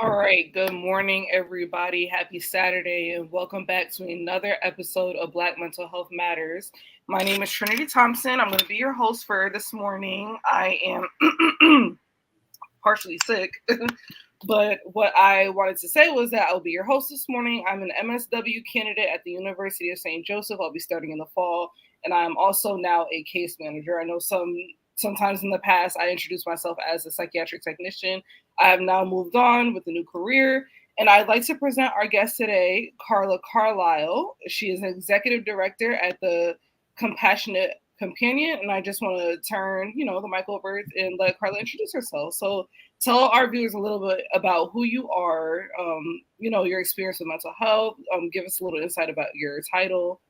All right, good morning, everybody. Happy Saturday, and welcome back to another episode of Black Mental Health Matters. My name is Trinity Thompson. I'm going to be your host for this morning. I am partially sick, but what I wanted to say was that I'll be your host this morning. I'm an MSW candidate at the University of St. Joseph. I'll be starting in the fall, and I'm also now a case manager. I know sometimes in the past I introduced myself as a psychiatric technician. I have now moved on with a new career, and I'd like to present our guest today, Carla Carlisle. She is an executive director at the Compassionate Companion, and I just want to turn, the mic over and let Carla introduce herself. So tell our viewers a little bit about who you are, your experience with mental health. Give us a little insight about your title.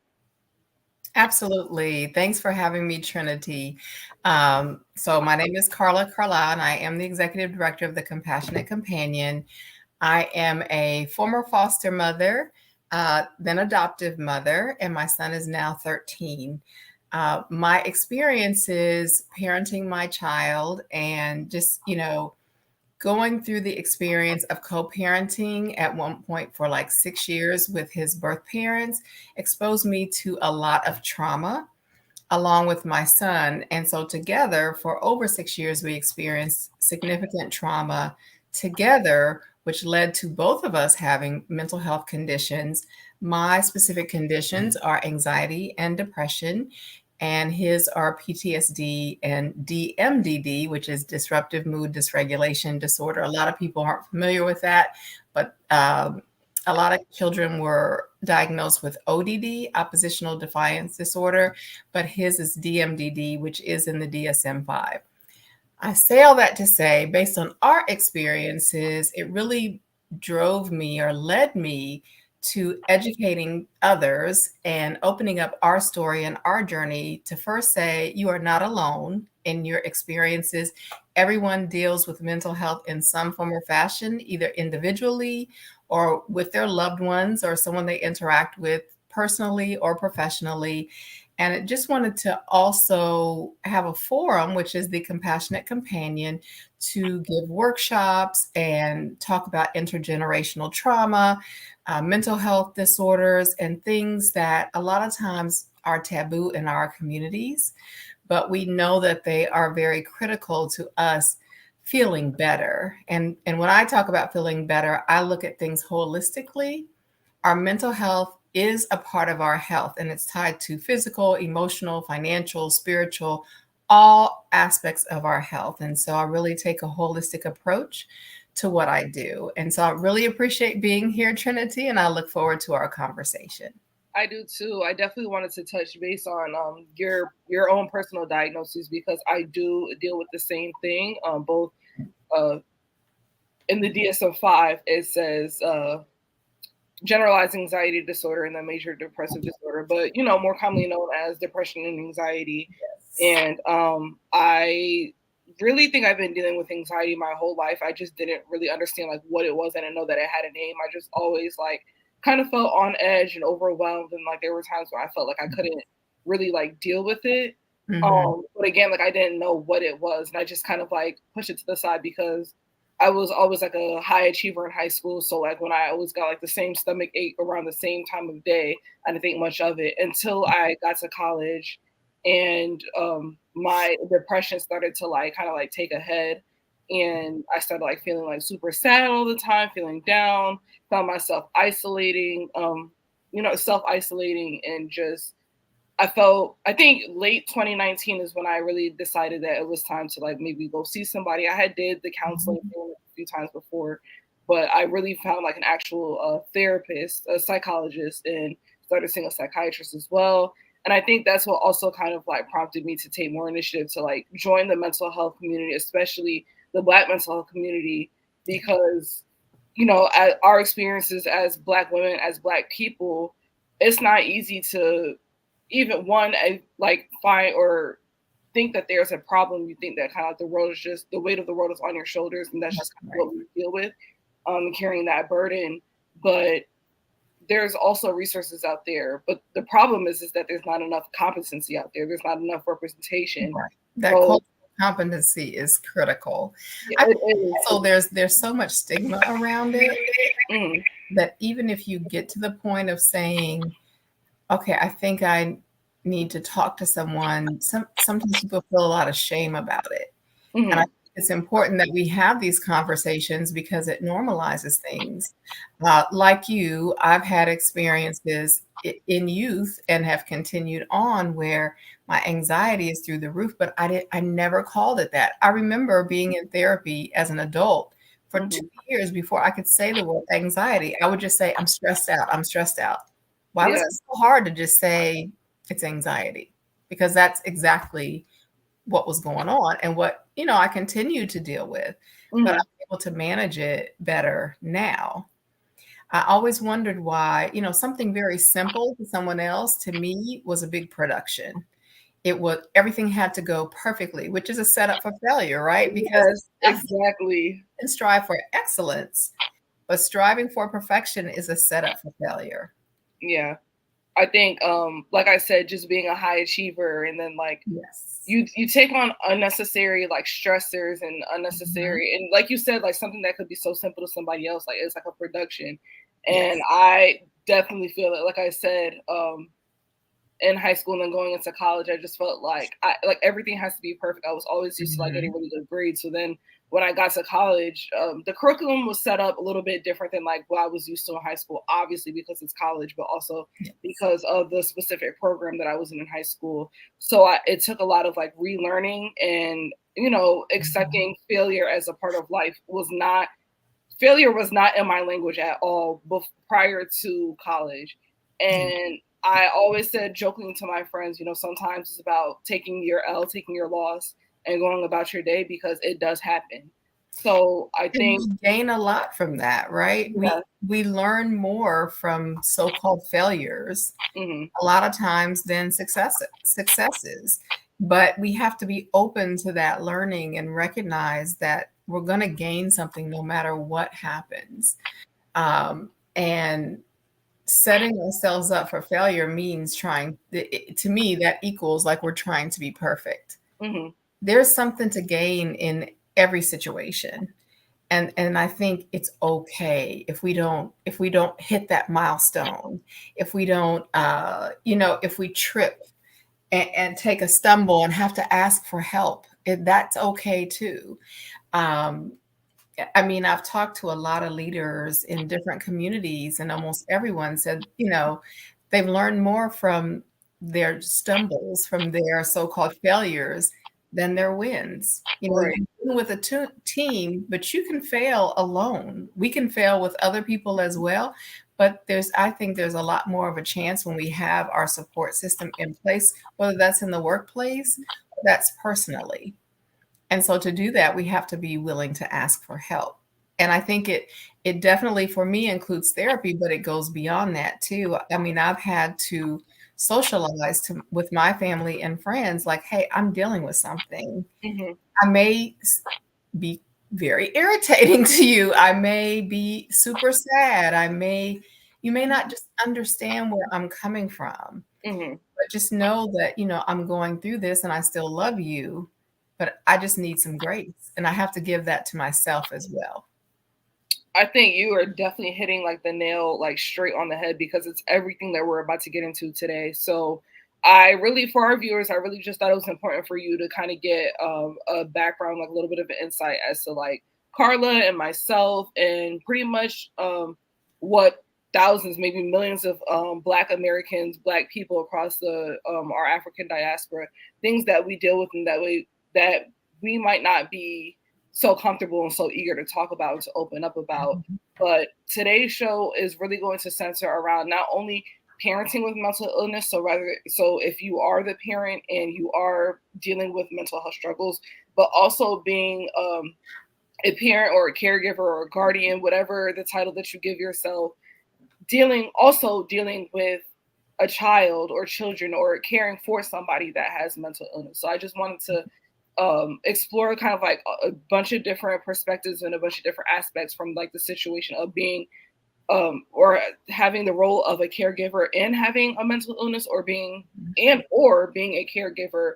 Absolutely. Thanks for having me, Trinity. So my name is Carla Carlisle, and I am the executive director of the Compassionate Companion. I am a former foster mother, then adoptive mother, and my son is now 13. My experiences parenting my child and just, going through the experience of co-parenting at one point for like 6 years with his birth parents exposed me to a lot of trauma along with my son. And so together for over 6 years, we experienced significant trauma together, which led to both of us having mental health conditions. My specific conditions are anxiety and depression, and his are PTSD and DMDD, which is disruptive mood dysregulation disorder. A lot of people aren't familiar with that, but a lot of children were diagnosed with ODD, oppositional defiance disorder, but his is DMDD, which is in the DSM-5. I say all that to say, based on our experiences, it really drove me or led me to educating others and opening up our story and our journey to first say, you are not alone in your experiences. Everyone deals with mental health in some form or fashion, either individually or with their loved ones or someone they interact with personally or professionally. And it just wanted to also have a forum, which is the Compassionate Companion, to give workshops and talk about intergenerational trauma, mental health disorders, and things that a lot of times are taboo in our communities. But we know that they are very critical to us feeling better. And when I talk about feeling better, I look at things holistically. Our mental health is a part of our health, and it's tied to physical, emotional, financial, spiritual, all aspects of our health. And so I really take a holistic approach to what I do. And so I really appreciate being here, Trinity, and I look forward to our conversation. I do too. I definitely wanted to touch base on your own personal diagnoses because I do deal with the same thing. Both uh, in the DSM-5, it says generalized anxiety disorder and then major depressive disorder, but more commonly known as depression and anxiety. And I really think I've been dealing with anxiety my whole life. I just didn't really understand like what it was. I didn't know that it had a name. I just always like kind of felt on edge and overwhelmed, and like there were times where I felt like I couldn't really like deal with it. Mm-hmm. But again, like I didn't know what it was, and I just kind of like pushed it to the side because I was always like a high achiever in high school. So like when I always got like the same stomach ache around the same time of day, I didn't think much of it until I got to college, and my depression started to like kind of like take a head, and I started like feeling like super sad all the time, feeling down, found myself isolating, self isolating, and just I think late 2019 is when I really decided that it was time to like maybe go see somebody. I had did the counseling thing a few times before, but I really found like an actual therapist, a psychologist, and started seeing a psychiatrist as well. And I think that's what also kind of like prompted me to take more initiative to like join the mental health community, especially the Black mental health community, because our experiences as Black women, as Black people, it's not easy to even one like find or think that there's a problem. You think that kind of like the world is just the weight of the world is on your shoulders, and that's That's just kind of right. what we deal with, carrying that burden. But there's also resources out there. But the problem is that there's not enough competency out there. There's not enough representation. Right. That So cultural competency is critical. Yeah, I it is. so there's so much stigma around it Mm, that even if you get to the point of saying, okay, I think I need to talk to someone, sometimes people feel a lot of shame about it. And I mm, think it's important that we have these conversations because it normalizes things. Like you, I've had experiences in youth and have continued on where my anxiety is through the roof, but I never called it that. I remember being in therapy as an adult for 2 mm. years before I could say the word anxiety. I would just say, I'm stressed out. I'm stressed out. Why was Yeah. it so hard to just say it's anxiety? Because that's exactly what was going on and what, I continued to deal with, but Mm, I'm able to manage it better now. I always wondered why, something very simple to someone else, to me, was a big production. Everything had to go perfectly, which is a setup for failure, right? Because yes, exactly. and strive for excellence, but striving for perfection is a setup for failure. Yeah. I think, like I said, just being a high achiever and then like Yes. you take on unnecessary like stressors and Mhm. unnecessary and like you said, like something that could be so simple to somebody else, like it's like a production. And Yes. I definitely feel it. Like I said, in high school and then going into college, I just felt like everything has to be perfect. I was always used to like getting Mhm. really good grades. So then when I got to college, the curriculum was set up a little bit different than like what I was used to in high school, obviously because it's college, but also Yes. because of the specific program that I was in high school. So it took a lot of like relearning and, Mhm. accepting failure as a part of life failure was not in my language at all prior to college. Yeah. And I always said jokingly to my friends, sometimes it's about taking your L, taking your loss, and going about your day because it does happen. So I And think, we gain a lot from that, right? We yeah, we learn more from so-called failures hmm a lot of times than successes. But we have to be open to that learning and recognize that we're going to gain something no matter what happens. And setting ourselves up for failure means to me, that equals like we're trying to be perfect. hmm There's something to gain in every situation. And I think it's okay if we don't hit that milestone, if we don't if we trip and take a stumble and have to ask for help, that's okay too. um, I mean, I've talked to a lot of leaders in different communities, and almost everyone said, they've learned more from their stumbles, from their so-called failures, than their wins. right. You're dealing with a team, but you can fail alone. We can fail with other people as well, but I think there's a lot more of a chance when we have our support system in place, whether that's in the workplace or that's personally. And so to do that, we have to be willing to ask for help. And I think it definitely for me includes therapy, but it goes beyond that too. I mean, I've had to socialize with my family and friends like, hey, I'm dealing with something. hmm I may be very irritating to you. I may be super sad. You may not just understand where I'm coming from. hmm But just know that, I'm going through this and I still love you, but I just need some grace. And I have to give that to myself as well. I think you are definitely hitting like the nail like straight on the head because it's everything that we're about to get into today. So I really, for our viewers, I really just thought it was important for you to kind of get a background, like a little bit of an insight as to like Carla and myself and pretty much what thousands, maybe millions of Black Americans, Black people across the our African diaspora, things that we deal with and that we might not be so comfortable and so eager to talk about and to open up about. Mhm. But today's show is really going to center around not only parenting with mental illness, so if you are the parent and you are dealing with mental health struggles, but also being a parent or a caregiver or a guardian, whatever the title that you give yourself, dealing with a child or children or caring for somebody that has mental illness. So I just wanted to explore kind of like a bunch of different perspectives and a bunch of different aspects from like the situation of being or having the role of a caregiver and having a mental illness or being a caregiver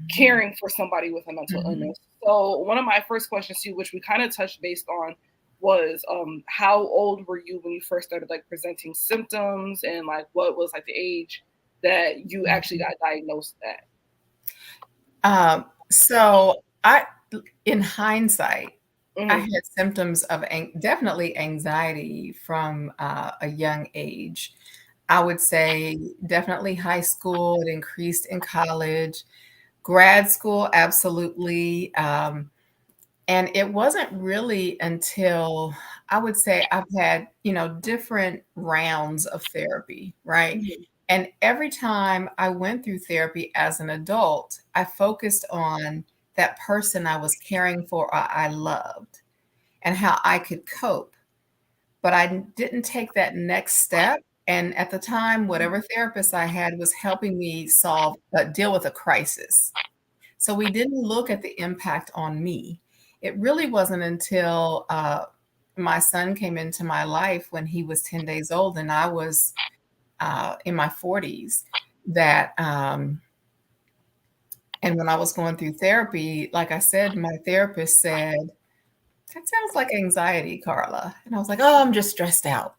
caring for somebody with a mental Mhm. illness. So one of my first questions to you, which we kind of touched based on, was how old were you when you first started like presenting symptoms, and like what was like the age that you actually got diagnosed at? So in hindsight, I Hmm. had symptoms of definitely anxiety from a young age. I would say definitely high school, it increased in college, grad school, absolutely. And it wasn't really until I would say I've had, different rounds of therapy, right? Hmm. And every time I went through therapy as an adult, I focused on that person I was caring for or I loved and how I could cope. But I didn't take that next step. And at the time, whatever therapist I had was helping me deal with a crisis. So we didn't look at the impact on me. It really wasn't until my son came into my life when he was 10 days old and I was in my 40s that, and when I was going through therapy, like I said, my therapist said, that sounds like anxiety, Carla. And I was like, oh, I'm just stressed out.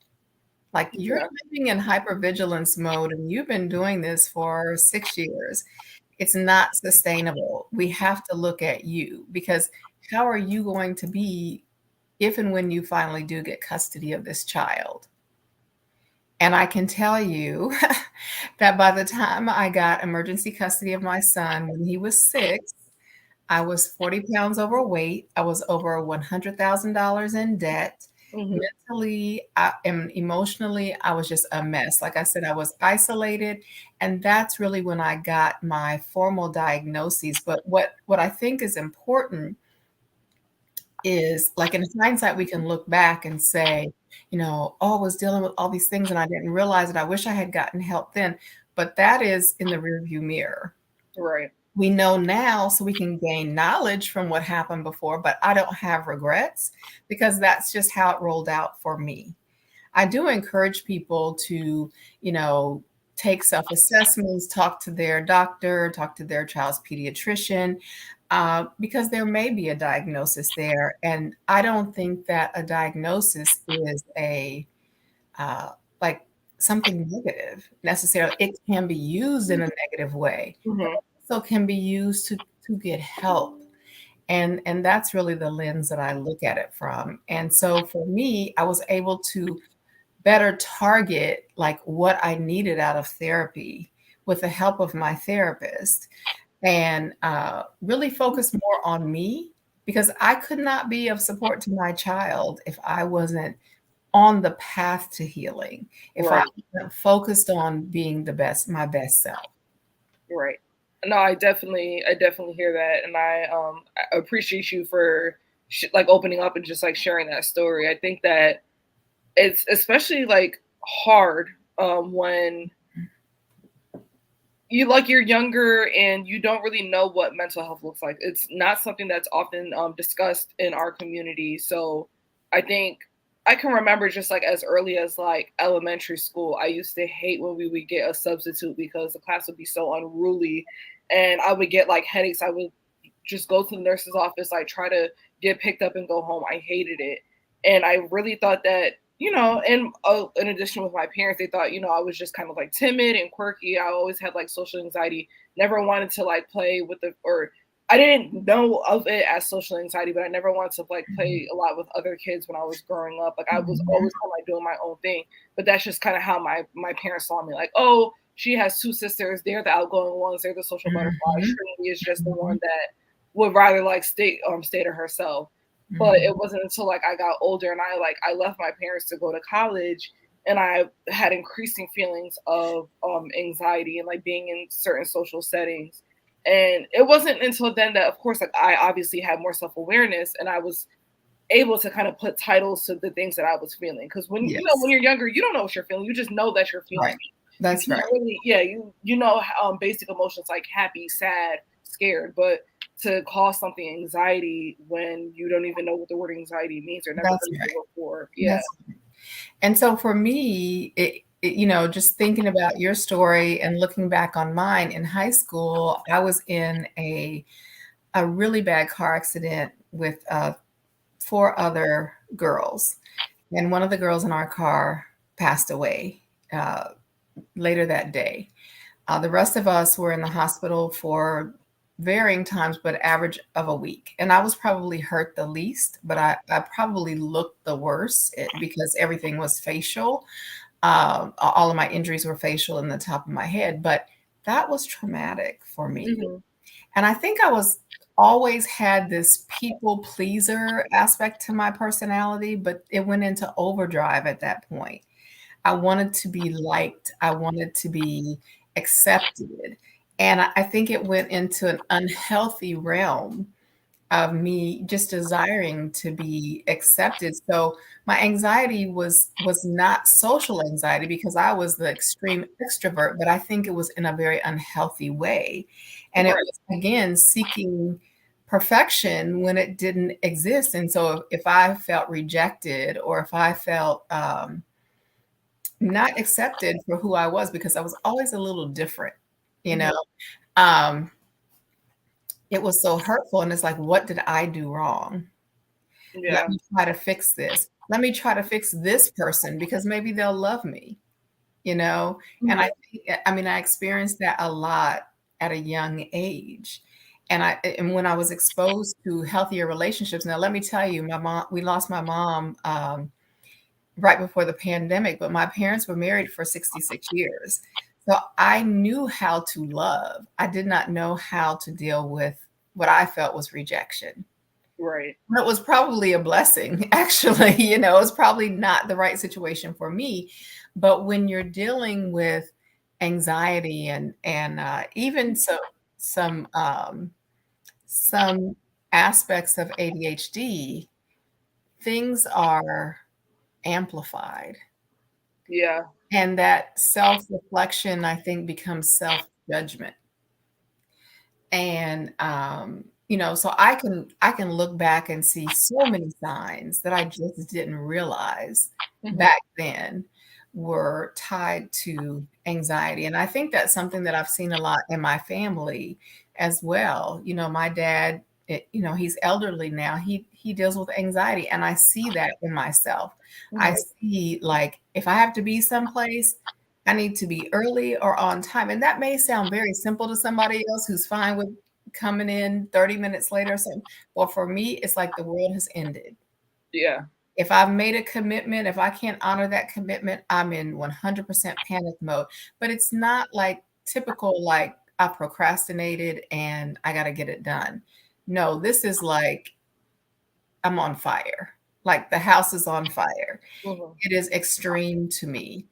Like you're Yeah. living in hypervigilance mode and you've been doing this for 6 years. It's not sustainable. We have to look at you because how are you going to be if and when you finally do get custody of this child? And I can tell you that by the time I got emergency custody of my son when he was 6, I was 40 pounds overweight. I was over $100,000 in debt. Hmm. Mentally and emotionally, I was just a mess. Like I said, I was isolated. And that's really when I got my formal diagnoses. But what I think is important is like in hindsight, we can look back and say, oh, I was dealing with all these things and I didn't realize it. I wish I had gotten help then. But that is in the rearview mirror. Right. We know now so we can gain knowledge from what happened before, but I don't have regrets because that's just how it rolled out for me. I do encourage people to, you know, take self assessments, talk to their doctor, talk to their child's pediatrician, because there may be a diagnosis there. And I don't think that a diagnosis is uh, like something negative necessarily. It can be used in a negative way, but Hmm. it also can be used to get help. And that's really the lens that I look at it from. And so for me, I was able to better target like what I needed out of therapy with the help of my therapist and really focus more on me because I could not be of support to my child if I wasn't on the path to healing, if I Right. wasn't focused on being my best self. Right. No, I definitely hear that, and I appreciate you for like opening up and just like sharing that story. I think that it's especially like hard when you're younger and you don't really know what mental health looks like. It's not something that's often discussed in our community. So I think I can remember just like as early as like elementary school, I used to hate when we would get a substitute because the class would be so unruly, and I would get like headaches. I would just go to the nurse's office, like try to get picked up and go home. I hated it. And I really thought that, and in addition with my parents, they thought, I was just kind of like timid and quirky. I always had like social anxiety, never wanted to like play with or I didn't know of it as social anxiety, but I never wanted to like Mhm. play a lot with other kids when I was growing up. Like I was Mhm. always kind of like doing my own thing, but that's just kind of how my parents saw me. Like, oh, she has two sisters. They're the outgoing ones. They're the social butterflies. Mhm. Trinity is just the one Mhm. that would rather like stay to herself. But Mhm. it wasn't until like I got older and I left my parents to go to college, and I had increasing feelings of anxiety and like being in certain social settings. And it wasn't until then that of course like I obviously had more self-awareness and I was able to kind of put titles to the things that I was feeling. Because when Yes. you're younger, you don't know what you're feeling. You just know that you're feeling Right. it. You That's can't right. really, yeah, basic emotions like happy, sad, scared, but to cause something anxiety when you don't even know what the word anxiety means or never That's heard of right. it before. Yeah. That's And so for me, just thinking about your story and looking back on mine in high school, I was in a really bad car accident with four other girls. And one of the girls in our car passed away uh, later that day. The rest of us were in the hospital for varying times, but average of a week. And I was probably hurt the least, but I probably looked the worst because everything was facial. All of my injuries were facial in the top of my head, but that was traumatic for me. Mm-hmm. And I think I was always had this people pleaser aspect to my personality, but it went into overdrive at that point. I wanted to be liked. I wanted to be accepted. And I think it went into an unhealthy realm of me just desiring to be accepted. So my anxiety was not social anxiety because I was the extreme extrovert, but I think it was in a very unhealthy way. And it Right. was again seeking perfection when it didn't exist. And so if I felt rejected or if I felt not accepted for who I was, because I was always a little different, you know, um, it was so hurtful. And it's like, what did I do wrong? Let Yeah. me try to fix this. Let me try to fix this person because maybe they'll love me, you know? And Mm-hmm. I mean, I experienced that a lot at a young age. And when I was exposed to healthier relationships, now let me tell you, we lost my mom right before the pandemic, but my parents were married for 66 years. So I knew how to love. I did not know how to deal with what I felt was rejection. Right. It was probably a blessing, actually. It was probably not the right situation for me. But when you're dealing with anxiety and even some aspects of ADHD, things are amplified. Yeah. And that self-reflection, I think, becomes self-judgment. And so I can look back and see so many signs that I just didn't realize Mm-hmm. back then were tied to anxiety. And I think that's something that I've seen a lot in my family as well. My dad, he's elderly now. He deals with anxiety, and I see that in myself. I Mm-hmm. see, like, if I have to be someplace, I need to be early or on time. And that may sound very simple to somebody else who's fine with coming in 30 minutes later or something. But for me, it's like the world has ended. Yeah. If I've made a commitment, if I can't honor that commitment, I'm in 100% panic mode. But it's not like typical, like I procrastinated and I got to get it done. No, this is like I'm on fire. Like the house is on fire. Mm-hmm. It is extreme to me.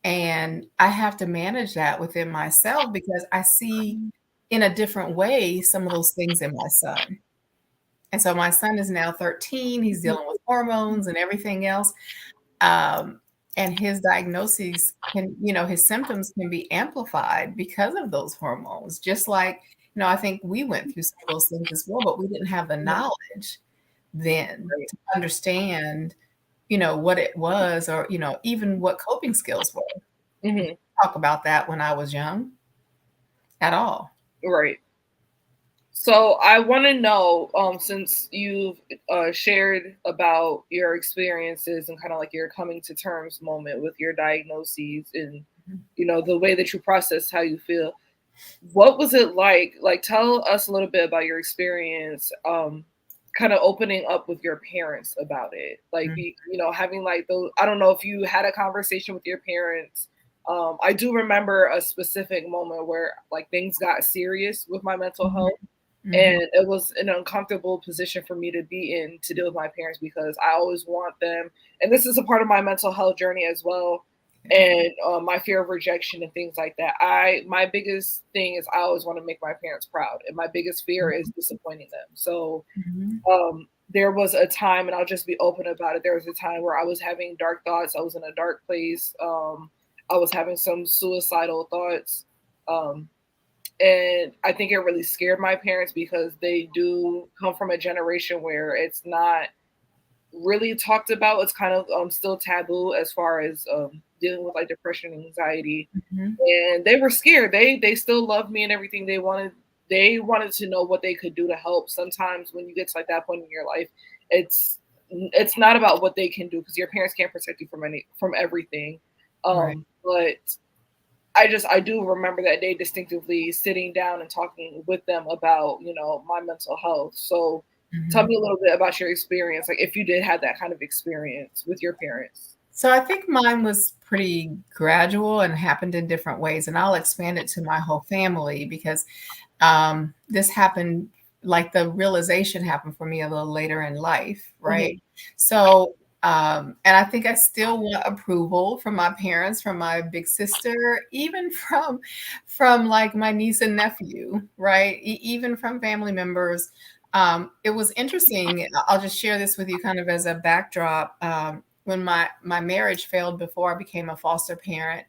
And I have to manage that within myself because I see in a different way some of those things in my son. And so my son is now 13. He's dealing with hormones and everything else. Um, and his diagnoses his symptoms can be amplified because of those hormones. Just like, I think we went through some of those things as well, but we didn't have the knowledge then Right. to understand what it was, or, even what coping skills were. Mm-hmm. Talk about that when I was young at all. Right. So I want to know, since you've shared about your experiences and kind of like your coming to terms moment with your diagnoses and the way that you process how you feel, what was it like? Like, tell us a little bit about your experience, kind of opening up with your parents about it. Like, Mhm. having like those. I don't know if you had a conversation with your parents. I do remember a specific moment where like things got serious with my mental Mhm. health, Mhm. and it was an uncomfortable position for me to be in to deal with my parents because I always want them, and this is a part of my mental health journey as well, Yeah. and my fear of rejection and things like that. My biggest thing is I always want to make my parents proud, and my biggest fear is disappointing them. So Mhm. there was a time, and I'll just be open about it. There was a time where I was having dark thoughts. I was in a dark place. I was having some suicidal thoughts. Um, and I think it really scared my parents because they do come from a generation where it's not really talked about. It's kind of still taboo as far as dealing with like depression and anxiety. Mhm. And they were scared. They still loved me and everything. They wanted to know what they could do to help. Sometimes when you get to like that point in your life, it's not about what they can do because your parents can't protect you from everything. Right. But I do remember that day distinctively sitting down and talking with them about, my mental health. So tell Mhm. me a little bit about your experience, like if you did have that kind of experience with your parents. So I think mine was pretty gradual and happened in different ways, and I'll expand it to my whole family because this happened like the realization happened for me a little later in life, right? Hmm. So, and I think I still want approval from my parents, from my big sister, even from like my niece and nephew, right? Even from family members. It was interesting. I'll just share this with you kind of as a backdrop. When my marriage failed before I became a foster parent,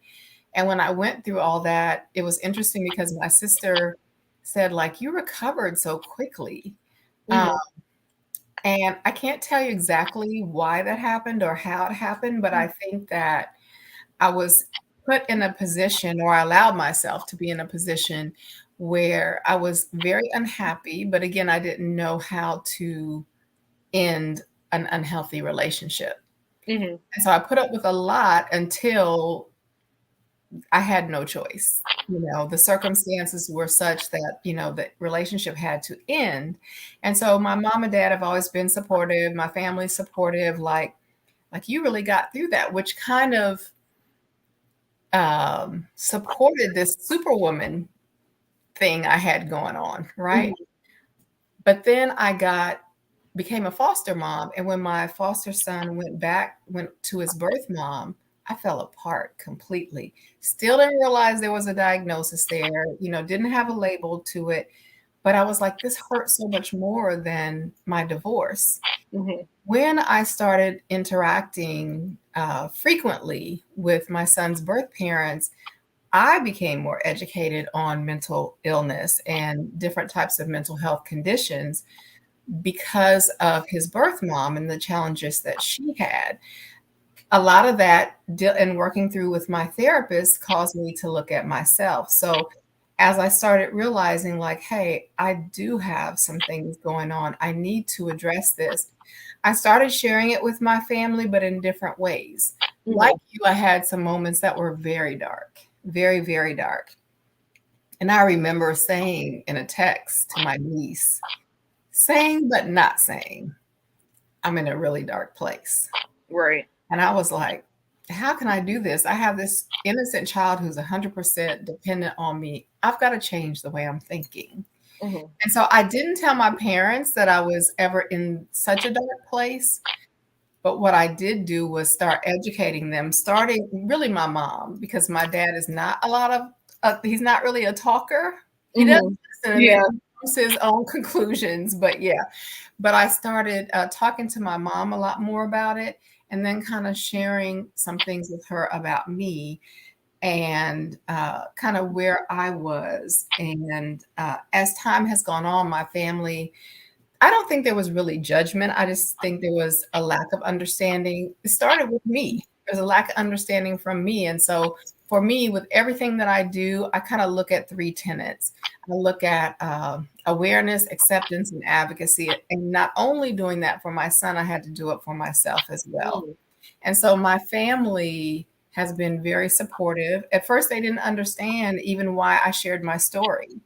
and when I went through all that, it was interesting because my sister said, like, "You recovered so quickly." Um, Hmm. and I can't tell you exactly why that happened or how it happened, but I think that I was put in a position, or I allowed myself to be in a position where I was very unhappy, but again, I didn't know how to end an unhealthy relationship. Hmm. And so I put up with a lot until I had no choice. The circumstances were such that, the relationship had to end. And so my mom and dad have always been supportive, my family's supportive, like you really got through that, which kind of supported this superwoman thing I had going on, right? Hmm. But then became a foster mom, and when my foster son went to his birth mom, I fell apart completely. Still didn't realize there was a diagnosis there, didn't have a label to it, but I was like, this hurts so much more than my divorce. Hmm. When I started interacting frequently with my son's birth parents, I became more educated on mental illness and different types of mental health conditions because of his birth mom and the challenges that she had. A lot of that and working through with my therapist caused me to look at myself. So as I started realizing, like, hey, I do have some things going on, I need to address this. I started sharing it with my family, but in different ways. Like Hmm. you, I had some moments that were very dark, very, very dark. And I remember saying in a text to my niece, saying but not saying, I'm in a really dark place. Right. And I was like, how can I do this? I have this innocent child who's 100% dependent on me. I've got to change the way I'm thinking. Hmm. And so I didn't tell my parents that I was ever in such a dark place. But what I did do was start educating them, starting really my mom, because my dad is not he's not really a talker. He does Hmm. listen and then Yeah. he comes to his own conclusions. But yeah, but I started talking to my mom a lot more about it and then kind of sharing some things with her about me and kind of where I was. And as time has gone on, my family, I don't think there was really judgment. I just think there was a lack of understanding. It started with me. There's a lack of understanding from me. And so for me, with everything that I do, I kind of look at three tenets. I look at awareness, acceptance, and advocacy. And not only doing that for my son, I had to do it for myself as well. Hmm. And so my family has been very supportive. At first, they didn't understand even why I shared my story,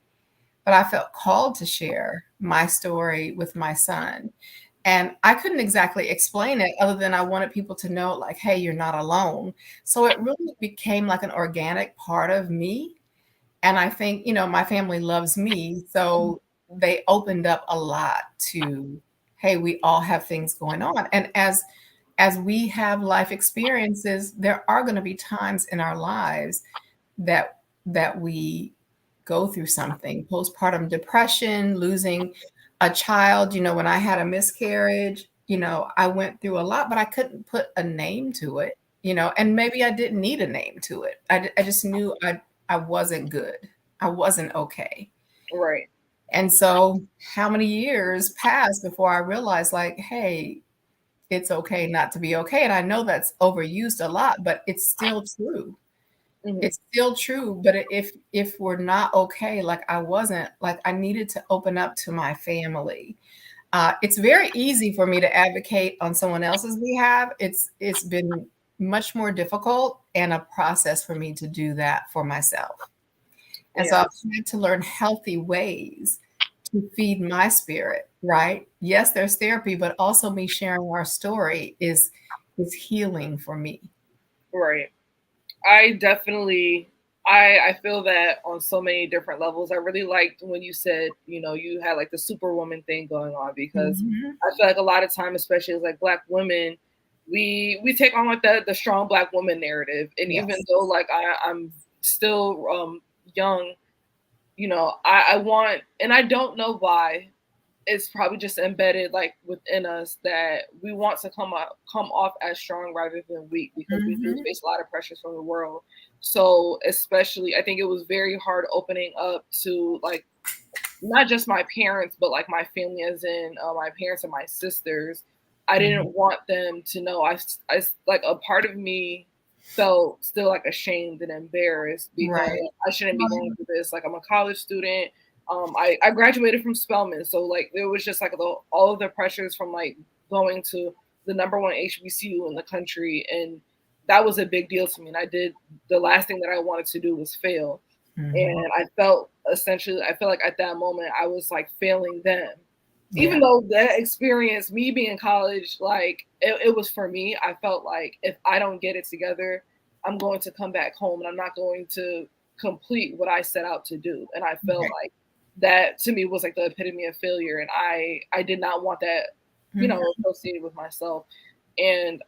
but I felt called to share my story with my son. And I couldn't exactly explain it other than I wanted people to know, like, hey, you're not alone. So it really became like an organic part of me. And I think, my family loves me. So they opened up a lot to, hey, we all have things going on. And as we have life experiences, there are going to be times in our lives that we go through something, postpartum depression, losing a child. When I had a miscarriage, I went through a lot, but I couldn't put a name to it, and maybe I didn't need a name to it. I just knew I wasn't good. I wasn't okay. Right. And so how many years passed before I realized, like, hey, it's okay not to be okay. And I know that's overused a lot, but it's still true. Mm-hmm. It's still true. But if we're not okay, like I wasn't, like I needed to open up to my family. It's very easy for me to advocate on someone else's behalf. It's been much more difficult and a process for me to do that for myself. And so Yeah. I've had to learn healthy ways to feed my spirit, right? Yes, there's therapy, but also me sharing our story is healing for me. Right. I definitely I feel that on so many different levels. I really liked when you said, you know, you had like the superwoman thing going on, because Mhm. I feel like a lot of time, especially as like black women, we take on like the strong black woman narrative. And even Yes. though like I'm still young, you know, I want, and I don't know why, it's probably just embedded like within us that we want to come off as strong rather than weak, because we do Mhm. face a lot of pressures from the world. So especially, I think it was very hard opening up to like not just my parents, but like my family, as in my parents and my sisters. I Mhm. didn't want them to know. I like a part of me felt still like ashamed and embarrassed because Right. I shouldn't be going through this. Like I'm a college student. I graduated from Spelman, so like there was just like all of the pressures from like going to the number one HBCU in the country, and that was a big deal to me. And I did, the last thing that I wanted to do was fail, Mhm. and I felt essentially, I feel like at that moment I was like failing them. Even Yeah. though that experience, me being in college, like it was for me, I felt like if I don't get it together, I'm going to come back home and I'm not going to complete what I set out to do. And I felt Right. like that to me was like the epitome of failure. And I did not want that, you Mhm. know, associated with myself. And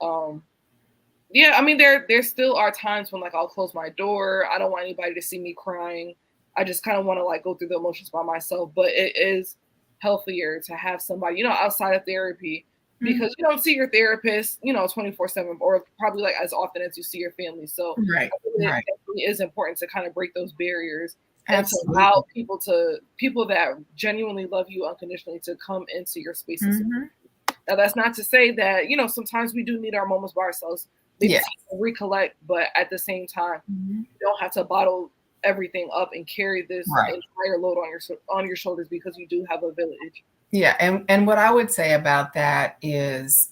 yeah, I mean there still are times when like I'll close my door. I don't want anybody to see me crying. I just kind of want to like go through the emotions by myself. But it is healthier to have somebody, you know, outside of therapy, Mhm. because you don't see your therapist, you know, 24/7, or probably like as often as you see your family. So Right. I think it Right. definitely is important to kind of break those barriers and to allow Absolutely. people that genuinely love you unconditionally to come into your space and support. Mhm. Now, that's not to say that, you know, sometimes we do need our moments by ourselves, maybe Yeah. to recollect, but at the same time, Mhm. you don't have to bottle everything up and carry this Right. entire load on your shoulders, because you do have a village. Yeah, and what I would say about that is,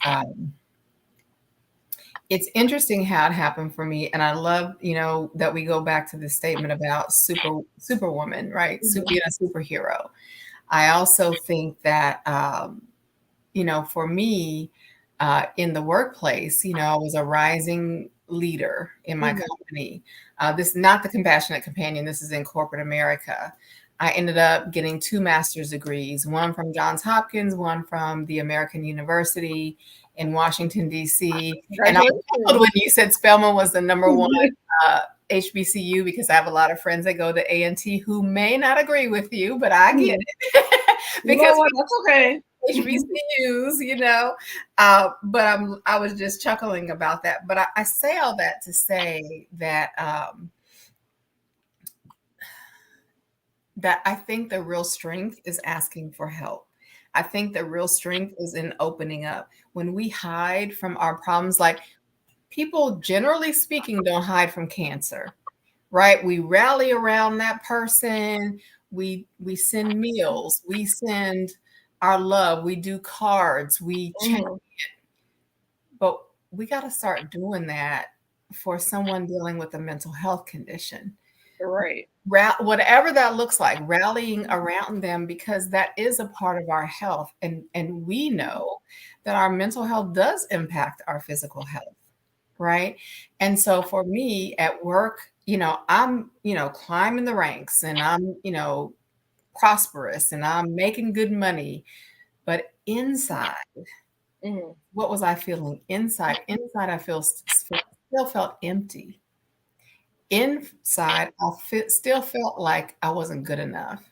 it's interesting how it happened for me, and I love, that we go back to the statement about superwoman, right? Mhm. Being a superhero. I also think that, for me, in the workplace, I was a rising leader in my Mhm. company. This is not the Compassionate Companion. This is in corporate America. I ended up getting 2 master's degrees, one from Johns Hopkins, one from the American University in Washington, D.C. And I chuckled Congratulations. when you said Spelman was the number one HBCU, because I have a lot of friends that go to A&T who may not agree with you, but I get Mhm. it. You know Because what? That's okay. HBCUs, but I was just chuckling about that. But I say all that to say that that I think the real strength is asking for help. I think the real strength is in opening up. When we hide from our problems, like people generally speaking don't hide from cancer, right? We rally around that person. We send meals. We send our love. We do cards. We check. Mhm. But we got to start doing that for someone dealing with a mental health condition. Right. Whatever that looks like, rallying around them, because that is a part of our health. And we know that our mental health does impact our physical health, right? And so for me at work, I'm, climbing the ranks, and I'm, prosperous, and I'm making good money. But inside, Mhm. what was I feeling inside? Inside, I still felt empty. Inside, still felt like I wasn't good enough.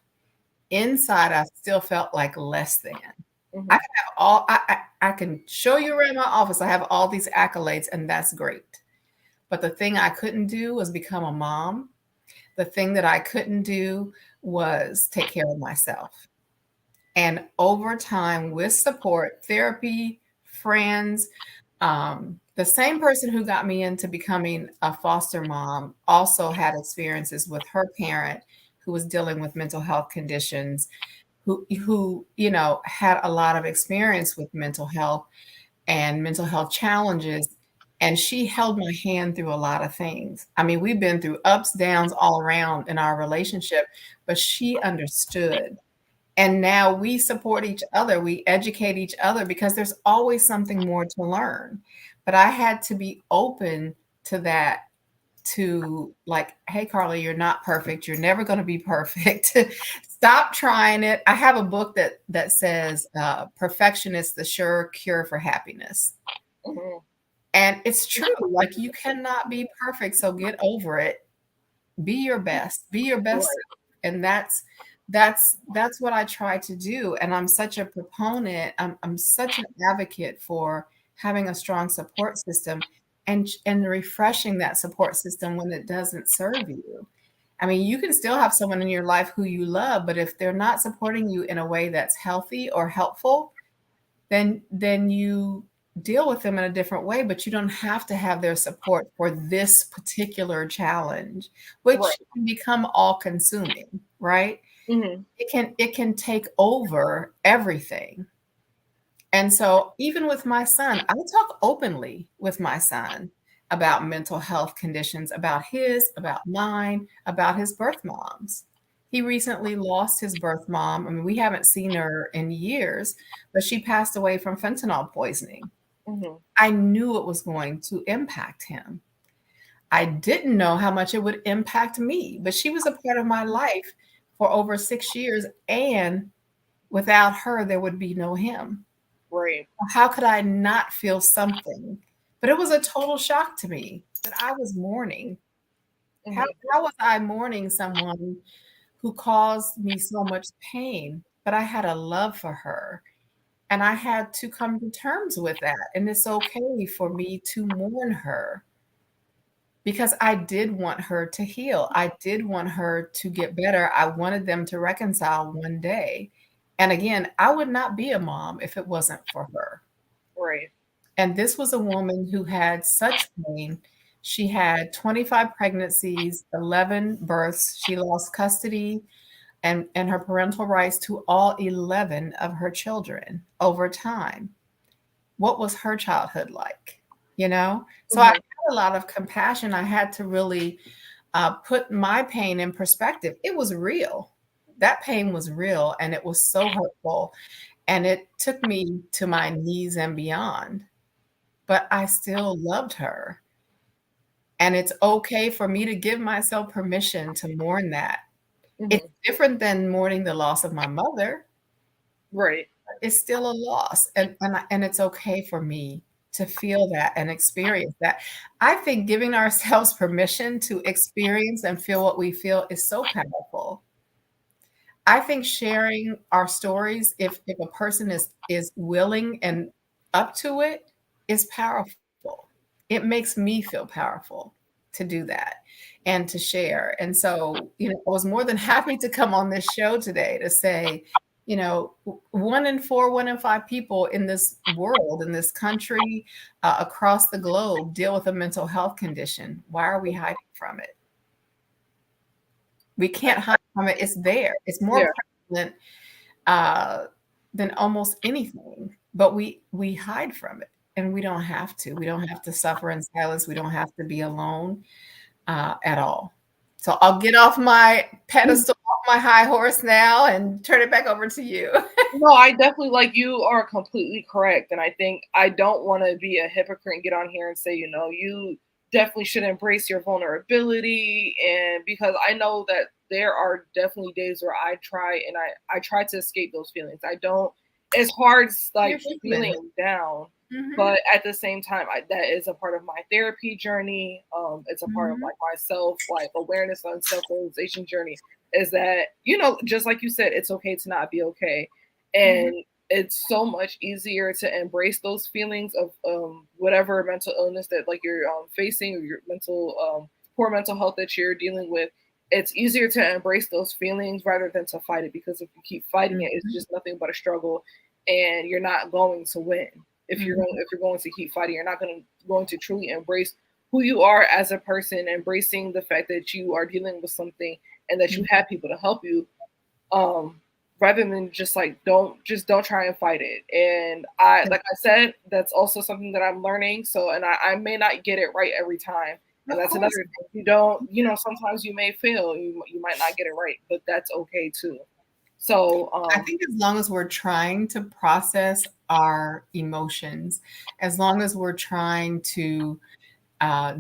Inside, I still felt like less than. I Mhm. can have all I can show you around my office. I have all these accolades, and that's great. But the thing I couldn't do was become a mom. The thing that I couldn't do was take care of myself. And over time, with support, therapy, friends. The same person who got me into becoming a foster mom also had experiences with her parent who was dealing with mental health conditions, who had a lot of experience with mental health and mental health challenges. And she held my hand through a lot of things. I mean, we've been through ups, downs all around in our relationship, but she understood. And now we support each other, we educate each other because there's always something more to learn. But I had to be open to that, to like, hey, Carla, you're not perfect. You're never going to be perfect. Stop trying it. I have a book that says perfection is the sure cure for happiness. Mm-hmm. And it's true. Like, you cannot be perfect. So get over it. Be your best. Be your best. Right. And that's what I try to do. And I'm such a proponent. I'm such an advocate for having a strong support system and refreshing that support system when it doesn't serve you. I mean, you can still have someone in your life who you love, but if they're not supporting you in a way that's healthy or helpful, then you deal with them in a different way, but you don't have to have their support for this particular challenge, which Right. can become all consuming, right? Mm-hmm. It can take over everything. And so even with my son, I talk openly with my son about mental health conditions, about mine, about his birth moms. He recently lost his birth mom. I mean, we haven't seen her in years, but she passed away from fentanyl poisoning. Mm-hmm. I knew it was going to impact him. I didn't know how much it would impact me, but she was a part of my life for over 6 years. And without her, there would be no him. Right. How could I not feel something? But it was a total shock to me that I was mourning. How, Mm-hmm. how was I mourning someone who caused me so much pain? But I had a love for her. And I had to come to terms with that. And it's okay for me to mourn her because I did want her to heal. I did want her to get better. I wanted them to reconcile one day. And again, I would not be a mom if it wasn't for her. Right. And this was a woman who had such pain. She had 25 pregnancies, 11 births. She lost custody and her parental rights to all 11 of her children over time. What was her childhood like? You know? So I Mm-hmm. had a lot of compassion. I had to really put my pain in perspective. It was real. That pain was real and it was so hurtful. And it took me to my knees and beyond, but I still loved her. And it's okay for me to give myself permission to mourn that. It's Mm-hmm. different than mourning the loss of my mother. Right. It's still a loss. And it's okay for me to feel that and experience that. I think giving ourselves permission to experience and feel what we feel is so powerful. I think sharing our stories, if a person is willing and up to it, is powerful. It makes me feel powerful to do that and to share. And so, I was more than happy to come on this show today to say, 1 in 4, 1 in 5 people in this world, in this country, across the globe, deal with a mental health condition. Why are we hiding from it? We can't hide from it. It's there. It's more Yeah. prevalent uh, than almost anything, but we hide from it, and we don't have to. We don't have to suffer in silence. We don't have to be alone at all. So I'll get off my pedestal, off my high horse now, and turn it back over to you. No, I definitely like you are completely correct. And I think I don't want to be a hypocrite and get on here and say, you definitely should embrace your vulnerability. And because I know that there are definitely days where I try and I try to escape those feelings. I don't, it's hard You're like human. feeling down. Mhm, But at the same time, that is a part of my therapy journey. It's a part of mhm, like my self, like awareness and self realization journey. Is that just like you said, it's okay to not be okay, mhm, and it's so much easier to embrace those feelings of whatever mental illness that like you're facing or your mental poor mental health that you're dealing with. It's easier to embrace those feelings rather than to fight it, because if you keep fighting it, it's mhm. just nothing but a struggle and you're not going to win. if you're going to keep fighting. You're not going to truly embrace who you are as a person, embracing the fact that you are dealing with something and that you have people to help you. Um, Rather than just like don't try and fight it. And like I said, that's also something that I'm learning. So, and I may not get it right every time. And Of that's another course. thing. You don't, sometimes you may fail. You might not get it right, but that's okay too. So, I think as long as we're trying to process our emotions, as long as we're trying to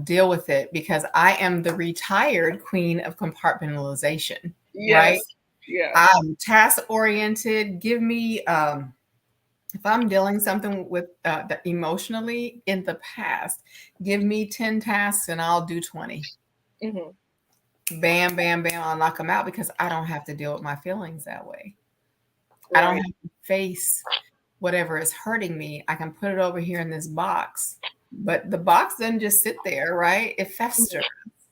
deal with it, because I am the retired queen of compartmentalization, right? yes, yeah, I'm task oriented. Give me, if I'm dealing something with emotionally in the past, give me 10 tasks and I'll do 20. hmm, Bam, bam, bam. I'll knock them out because I don't have to deal with my feelings that way. I don't right, have to face whatever is hurting me. I can put it over here in this box, but the box doesn't just sit there, right? It festers mhm,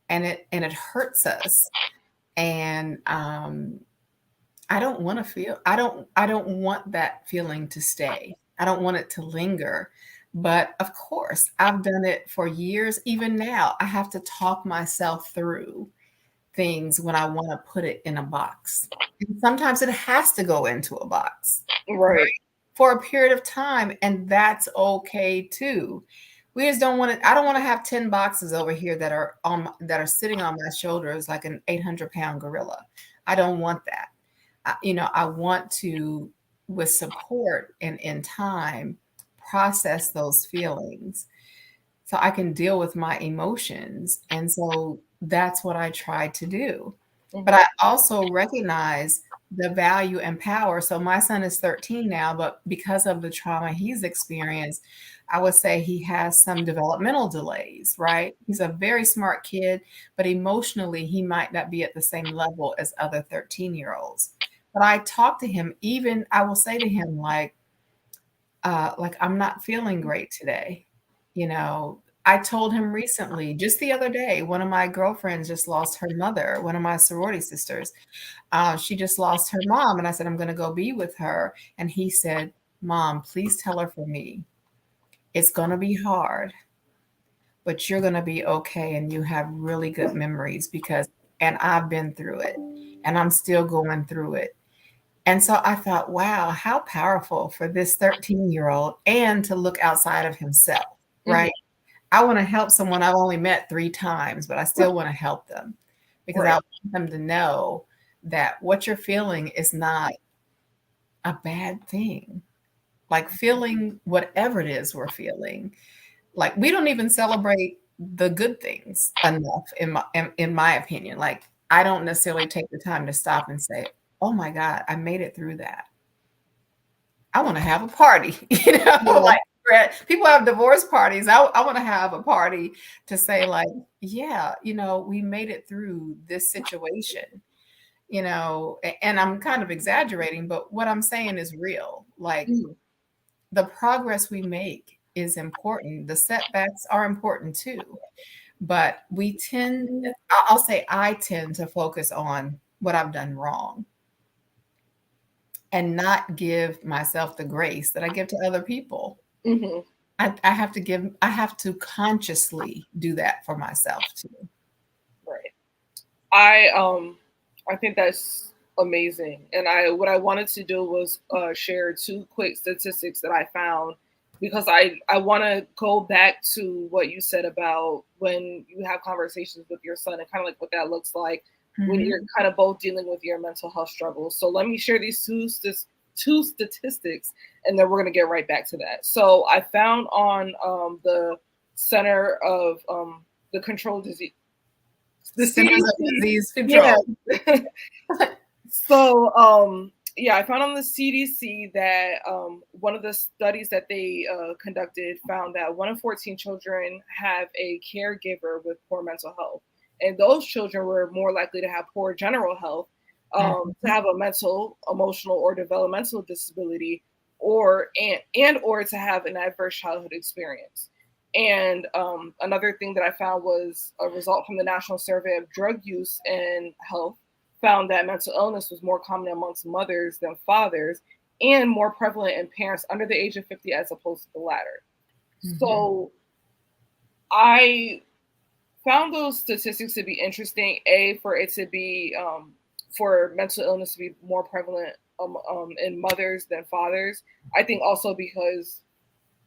and it hurts us. And I don't want to feel. I don't want that feeling to stay. I don't want it to linger. But of course, I've done it for years. Even now, I have to talk myself through things when I want to put it in a box. And sometimes it has to go into a box, right? right, For a period of time, and that's okay too. We just don't want to. I don't want to have 10 boxes over here that are sitting on my shoulders like an 800-pound gorilla. I don't want that. I want to, with support and in time, process those feelings so I can deal with my emotions. And so that's what I try to do. But hmm, I also recognize the value and power. So my son is 13 now, but because of the trauma he's experienced, I would say he has some developmental delays, right? He's a very smart kid, but emotionally, he might not be at the same level as other 13-year-olds. But I talk to him, even I will say to him, like I'm not feeling great today. I told him recently, just the other day, one of my girlfriends just lost her mother, one of my sorority sisters. She just lost her mom. And I said, I'm going to go be with her. And he said, Mom, please tell her for me. It's going to be hard, but you're going to be okay. And you have really good memories and I've been through it and I'm still going through it. And so I thought, wow, how powerful for this 13-year-old and to look outside of himself, hmm, right? I want to help someone I've only met 3 times, but I still want to help them because I right, want them to know that what you're feeling is not a bad thing. Like feeling whatever it is we're feeling. Like we don't even celebrate the good things enough in my opinion. Like I don't necessarily take the time to stop and say, "Oh my God, I made it through that." I want to have a party, yeah, like people have divorce parties. I want to have a party to say like, yeah, we made it through this situation, and I'm kind of exaggerating, but what I'm saying is real. Like mhm, the progress we make is important. The setbacks are important too, but I'll say I tend to focus on what I've done wrong and not give myself the grace that I give to other people. hmm, I have to consciously do that for myself too. right. I think that's amazing. And I what I wanted to do was share two quick statistics that I found because I want to go back to what you said about when you have conversations with your son and kind of like what that looks like when Mhm. you're kind of both dealing with your mental health struggles. So let me share these two statistics and then we're going to get right back to that. So I found on the Center of the Control Disease, the Centers of CDC. Disease Yeah. Control. So, yeah, I found on the CDC that one of the studies that they conducted found that 1 in 14 children have a caregiver with poor mental health. And those children were more likely to have poor general health, to Mhm. have a mental, emotional, or developmental disability, or to have an adverse childhood experience. And another thing that I found was a result from the National Survey of Drug Use and Health found that mental illness was more common amongst mothers than fathers, and more prevalent in parents under the age of 50 as opposed to the latter. So I found those statistics to be interesting. For it to be for mental illness to be more prevalent in mothers than fathers. I think also because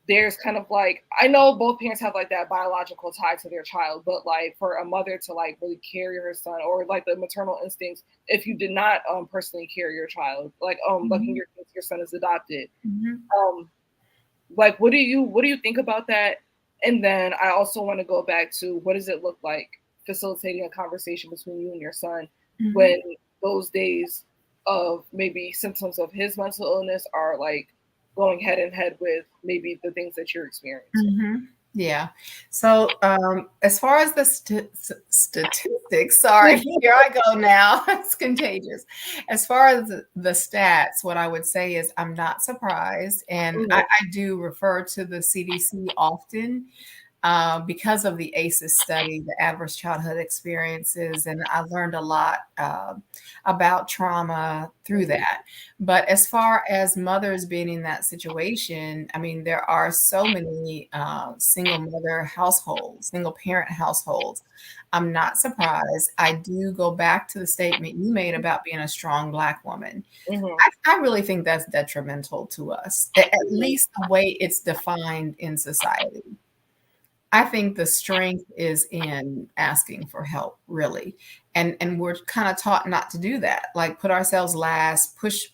there's kind of like, I know both parents have like that biological tie to their child, but like for a mother to like really carry her son, or like the maternal instincts, if you did not personally carry your child, like like in your case, your son is adopted. Like what do you think about that? And then I also want to go back to, what does it look like facilitating a conversation between you and your son when those days of maybe symptoms of his mental illness are like going head in head with maybe the things that you're experiencing. Yeah. So, as far as the statistics, sorry, here I go now. It's contagious. As far as the stats, what I would say is I'm not surprised. And I do refer to the CDC often because of the ACEs study, the adverse childhood experiences. And I learned a lot about trauma through that. But as far as mothers being in that situation, I mean, there are so many single mother households, single parent households. I'm not surprised. I do go back to the statement you made about being a strong Black woman. I really think that's detrimental to us, at least the way it's defined in society. I think the strength is in asking for help, really. And we're kind of taught not to do that, like put ourselves last, push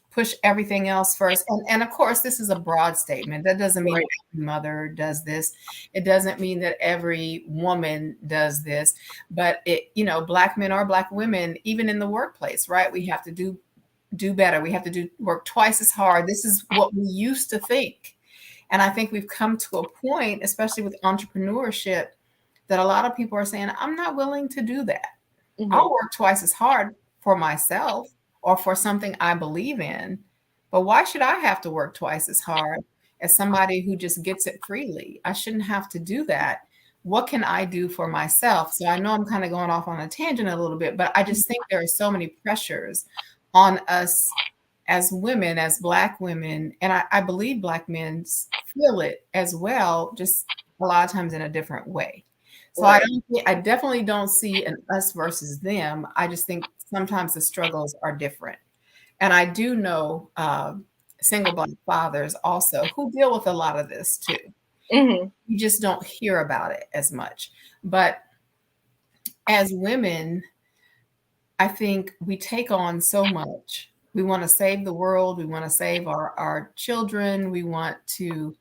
everything else first. And of course, this is a broad statement. That doesn't mean every mother does this. It doesn't mean that every woman does this. But Black men or Black women, even in the workplace, right? We have to do better. We have to work twice as hard. This is what we used to think. And I think we've come to a point, especially with entrepreneurship, that a lot of people are saying, I'm not willing to do that. I'll work twice as hard for myself or for something I believe in. But why should I have to work twice as hard as somebody who just gets it freely? I shouldn't have to do that. What can I do for myself? So I know I'm kind of going off on a tangent a little bit, but I just think there are so many pressures on us as women, as Black women, and I believe Black men feel it as well, just a lot of times in a different way. So I definitely don't see an us versus them. I just think sometimes the struggles are different. And I do know single Black fathers also who deal with a lot of this too. You just don't hear about it as much. But as women, I think we take on so much. We want to save the world. We want to save our children. We want to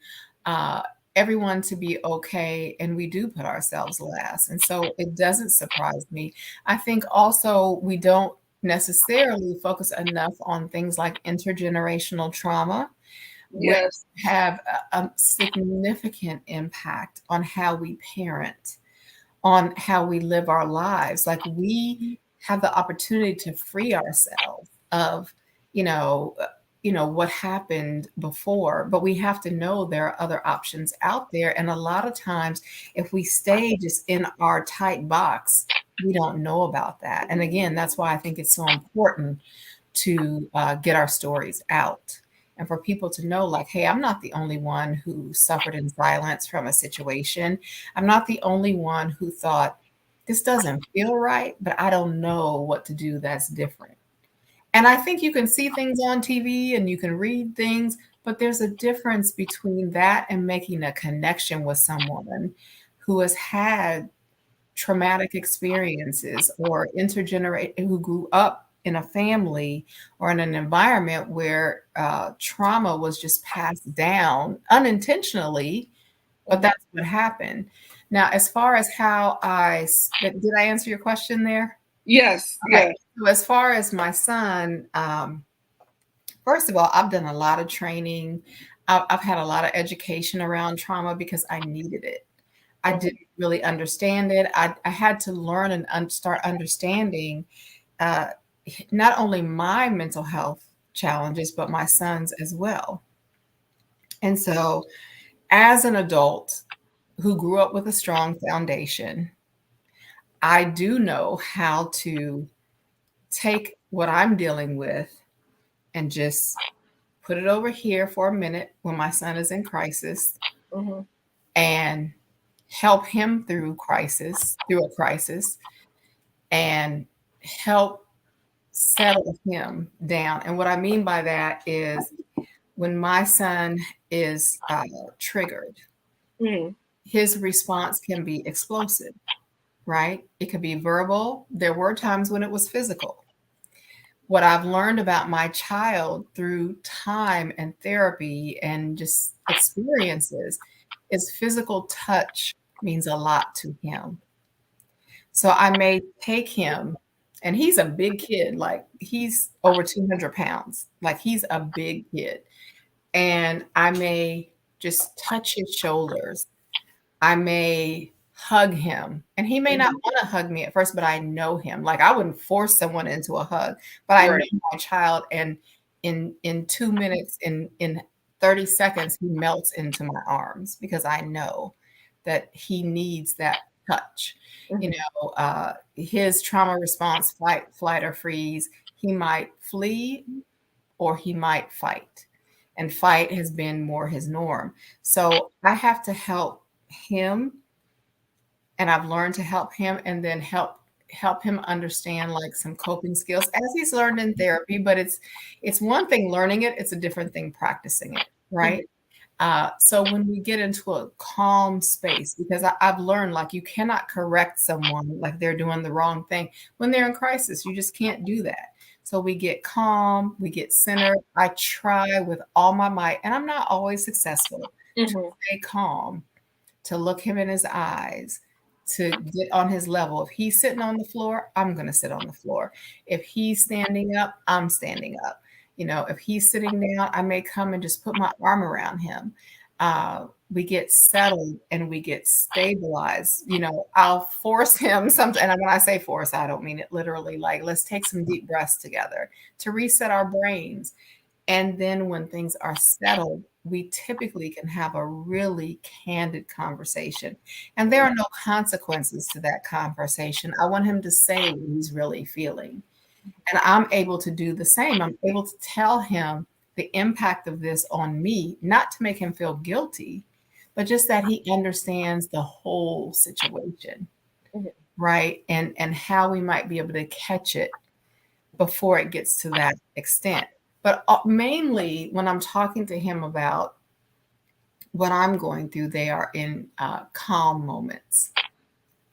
everyone to be okay. And we do put ourselves last. And so it doesn't surprise me. I think also we don't necessarily focus enough on things like intergenerational trauma, which have a significant impact on how we parent, on how we live our lives. Like we have the opportunity to free ourselves of, what happened before, but we have to know there are other options out there. And a lot of times, if we stay just in our tight box, we don't know about that. And again, that's why I think it's so important to get our stories out and for people to know, like, hey, I'm not the only one who suffered in silence from a situation. I'm not the only one who thought, this doesn't feel right, but I don't know what to do that's different. And I think you can see things on TV and you can read things, but there's a difference between that and making a connection with someone who has had traumatic experiences or who grew up in a family or in an environment where trauma was just passed down unintentionally, but that's what happened. Now, as far as how did I answer your question there? Yes. Okay. So as far as my son, first of all, I've done a lot of training. I've had a lot of education around trauma because I needed it. I didn't really understand it. I had to learn and start understanding not only my mental health challenges, but my son's as well. And so as an adult who grew up with a strong foundation, I do know how to take what I'm dealing with and just put it over here for a minute when my son is in crisis, Mm-hmm. and help him through a crisis, and help settle him down. And what I mean by that is when my son is triggered, Mm-hmm. his response can be explosive, right? It could be verbal. There were times when it was physical. What I've learned about my child through time and therapy and just experiences is physical touch means a lot to him. So I may take him, and he's a big kid, like he's over 200 pounds, like he's a big kid. And I may just touch his shoulders. I may hug him, and he may not Mm-hmm. want to hug me at first, but I know him. Like I wouldn't force someone into a hug, but I know Right. my child, and in 2 minutes, in 30 seconds, he melts into my arms because I know that he needs that touch. You Mm-hmm. know, his trauma response, fight, flight, or freeze. He might flee or he might fight. And fight has been more his norm. So I have to help him, and I've learned to help him, and then help him understand like some coping skills as he's learned in therapy. But it's one thing learning it, it's a different thing practicing it, Mm-hmm. right? So when we get into a calm space, because I've learned like you cannot correct someone like they're doing the wrong thing when they're in crisis. You just can't do that. So we get calm, we get centered. I try with all my might, and I'm not always successful, to Mm-hmm. stay calm, to look him in his eyes, to get on his level. If he's sitting on the floor, I'm going to sit on the floor. If he's standing up, I'm standing up. You know, if he's sitting down, I may come and just put my arm around him. We get settled and we get stabilized. You know, I'll force him something. And when I say force, I don't mean it literally. Like, let's take some deep breaths together to reset our brains. And then when things are settled, we typically can have a really candid conversation. And there are no consequences to that conversation. I want him to say what he's really feeling. And I'm able to do the same. I'm able to tell him the impact of this on me, not to make him feel guilty, but just that he understands the whole situation, Mm-hmm. right? And how we might be able to catch it before it gets to that extent. But mainly when I'm talking to him about what I'm going through, they are in calm moments.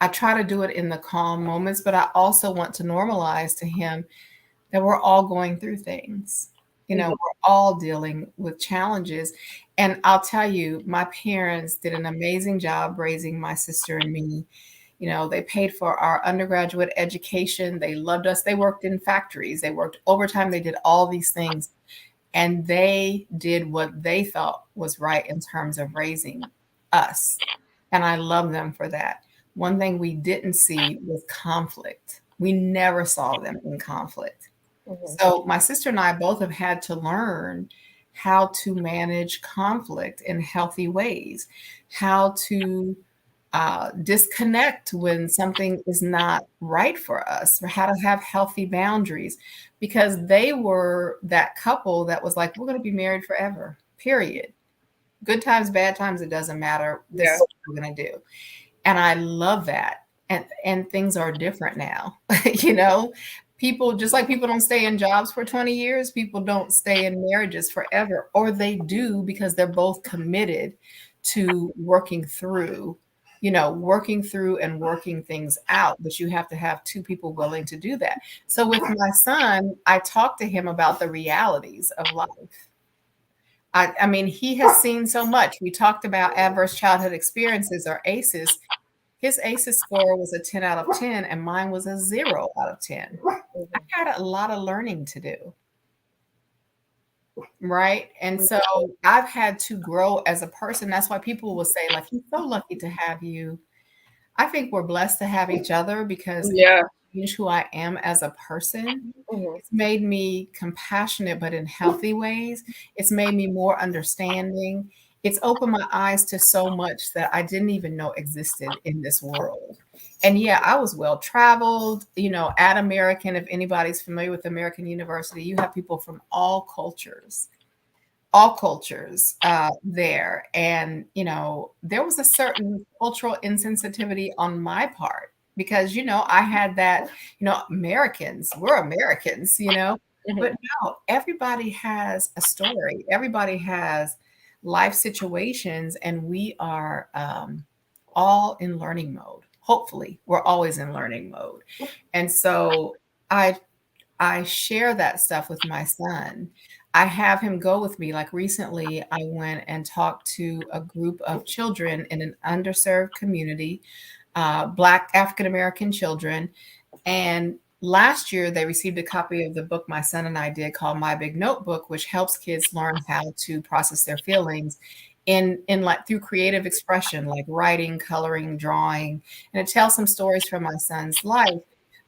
I try to do it in the calm moments, but I also want to normalize to him that we're all going through things. You know, Mm-hmm. we're all dealing with challenges. And I'll tell you, my parents did an amazing job raising my sister and me. You know, they paid for our undergraduate education. They loved us. They worked in factories. They worked overtime. They did all these things. And they did what they thought was right in terms of raising us. And I love them for that. One thing we didn't see was conflict. We never saw them in conflict. Mm-hmm. So my sister and I both have had to learn how to manage conflict in healthy ways, how to disconnect when something is not right for us, or how to have healthy boundaries, because they were that couple that was like, we're going to be married forever, period. Good times, bad times, it doesn't matter. This Yeah. is what we're going to do. And I love that. And things are different now. You know, people, just like people don't stay in jobs for 20 years, people don't stay in marriages forever, or they do because they're both committed to working through and working things out. But you have to have two people willing to do that. So with my son, I talked to him about the realities of life. I mean, he has seen so much. We talked about adverse childhood experiences, or ACEs. His ACEs score was a 10 out of 10, and mine was a 0 out of 10. I Mm-hmm. had a lot of learning to do, right? And so I've had to grow as a person. That's why people will say, like, he's so lucky to have you. I think we're blessed to have each other because it Yeah. changed who I am as a person. Mm-hmm. It's made me compassionate, but in healthy ways. It's made me more understanding. It's opened my eyes to so much that I didn't even know existed in this world. And yeah, I was well traveled, at American. If anybody's familiar with American University, you have people from all cultures. all cultures there. And, there was a certain cultural insensitivity on my part because, I had that, we're Americans, but Mhm. no, everybody has a story. Everybody has life situations, and we are all in learning mode. Hopefully, we're always in learning mode. And so I I share that stuff with my son. I have him go with me. Like recently, I went and talked to a group of children in an underserved community, Black African American children. And last year, they received a copy of the book my son and I did called My Big Notebook, which helps kids learn how to process their feelings in like through creative expression, like writing, coloring, drawing. And it tells some stories from my son's life.